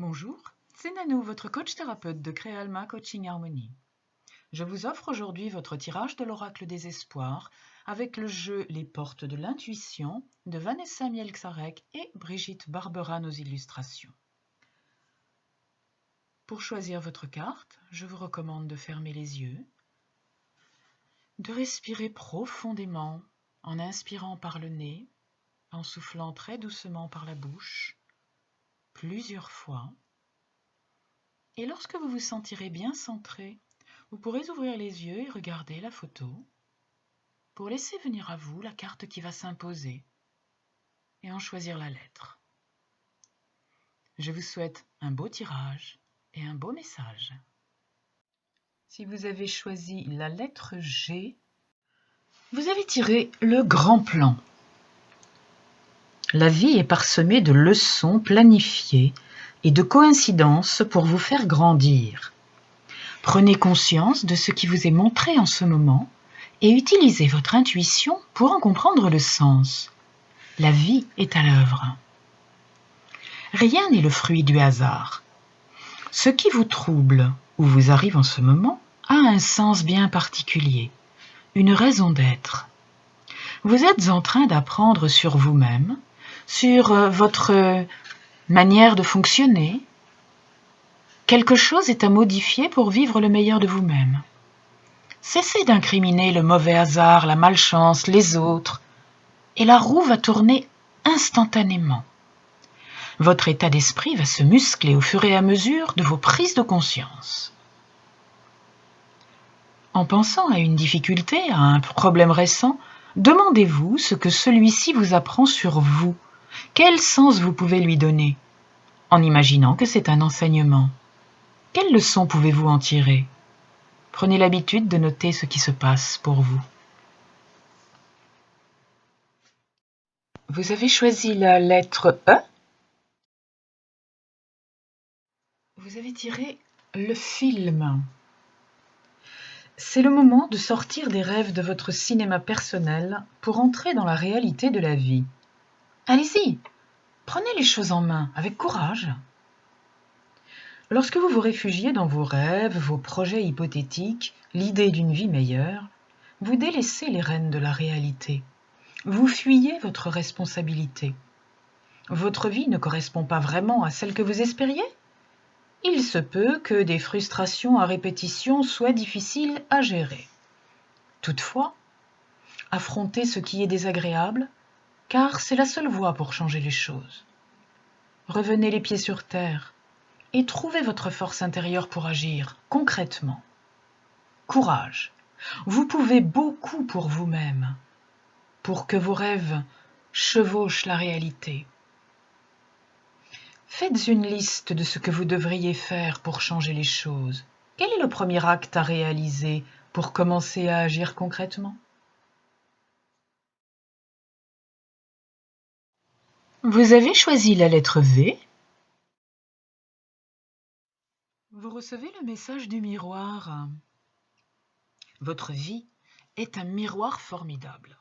Bonjour, c'est Nanou, votre coach thérapeute de Créalma Coaching Harmony. Je vous offre aujourd'hui votre tirage de l'oracle des espoirs avec le jeu Les portes de l'intuition de Vanessa Mielczarek et Brigitte Barbera aux illustrations. Pour choisir votre carte, je vous recommande de fermer les yeux, de respirer profondément en inspirant par le nez, en soufflant très doucement par la bouche, plusieurs fois. Et lorsque vous vous sentirez bien centré, vous pourrez ouvrir les yeux et regarder la photo pour laisser venir à vous la carte qui va s'imposer et en choisir la lettre. Je vous souhaite un beau tirage et un beau message. Si vous avez choisi la lettre G, vous avez tiré le grand plan. La vie est parsemée de leçons planifiées et de coïncidences pour vous faire grandir. Prenez conscience de ce qui vous est montré en ce moment et utilisez votre intuition pour en comprendre le sens. La vie est à l'œuvre. Rien n'est le fruit du hasard. Ce qui vous trouble ou vous arrive en ce moment a un sens bien particulier, une raison d'être. Vous êtes en train d'apprendre sur vous-même, sur votre manière de fonctionner. Quelque chose est à modifier pour vivre le meilleur de vous-même. Cessez d'incriminer le mauvais hasard, la malchance, les autres, et la roue va tourner instantanément. Votre état d'esprit va se muscler au fur et à mesure de vos prises de conscience. En pensant à une difficulté, à un problème récent, demandez-vous ce que celui-ci vous apprend sur vous. Quel sens vous pouvez lui donner, en imaginant que c'est un enseignement. Quelle leçon pouvez-vous en tirer? Prenez l'habitude de noter ce qui se passe pour vous. Vous avez choisi la lettre E. Vous avez tiré le film. C'est le moment de sortir des rêves de votre cinéma personnel pour entrer dans la réalité de la vie. Allez-y, prenez les choses en main avec courage. Lorsque vous vous réfugiez dans vos rêves, vos projets hypothétiques, l'idée d'une vie meilleure, vous délaissez les rênes de la réalité. Vous fuyez votre responsabilité. Votre vie ne correspond pas vraiment à celle que vous espériez? Il se peut que des frustrations à répétition soient difficiles à gérer. Toutefois, affrontez ce qui est désagréable, car c'est la seule voie pour changer les choses. Revenez les pieds sur terre et trouvez votre force intérieure pour agir concrètement. Courage, vous pouvez beaucoup pour vous-même, pour que vos rêves chevauchent la réalité. Faites une liste de ce que vous devriez faire pour changer les choses. Quel est le premier acte à réaliser pour commencer à agir concrètement? Vous avez choisi la lettre V. Vous recevez le message du miroir. Votre vie est un miroir formidable.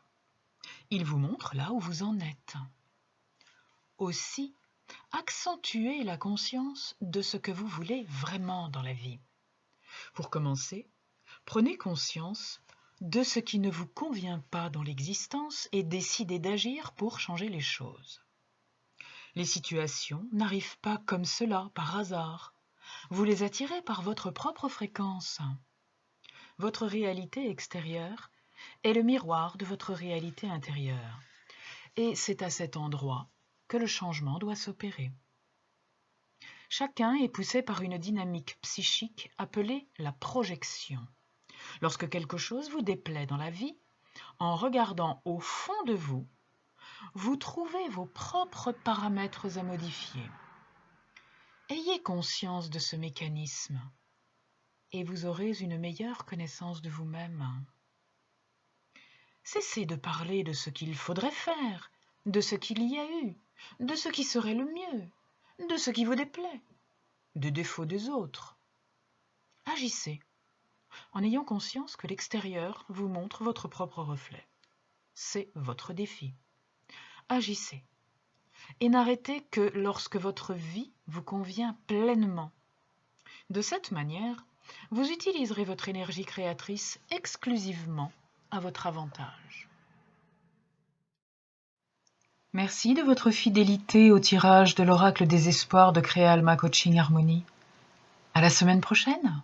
Il vous montre là où vous en êtes. Aussi, accentuez la conscience de ce que vous voulez vraiment dans la vie. Pour commencer, prenez conscience de ce qui ne vous convient pas dans l'existence et décidez d'agir pour changer les choses. Les situations n'arrivent pas comme cela par hasard. Vous les attirez par votre propre fréquence. Votre réalité extérieure est le miroir de votre réalité intérieure. Et c'est à cet endroit que le changement doit s'opérer. Chacun est poussé par une dynamique psychique appelée la projection. Lorsque quelque chose vous déplaît dans la vie, en regardant au fond de vous, vous trouvez vos propres paramètres à modifier. Ayez conscience de ce mécanisme et vous aurez une meilleure connaissance de vous-même. Cessez de parler de ce qu'il faudrait faire, de ce qu'il y a eu, de ce qui serait le mieux, de ce qui vous déplaît, des défauts des autres. Agissez, en ayant conscience que l'extérieur vous montre votre propre reflet. C'est votre défi. Agissez. et n'arrêtez que lorsque votre vie vous convient pleinement. De cette manière, vous utiliserez votre énergie créatrice exclusivement à votre avantage. Merci de votre fidélité au tirage de l'oracle des espoirs de Créalma Coaching Harmonie. À la semaine prochaine!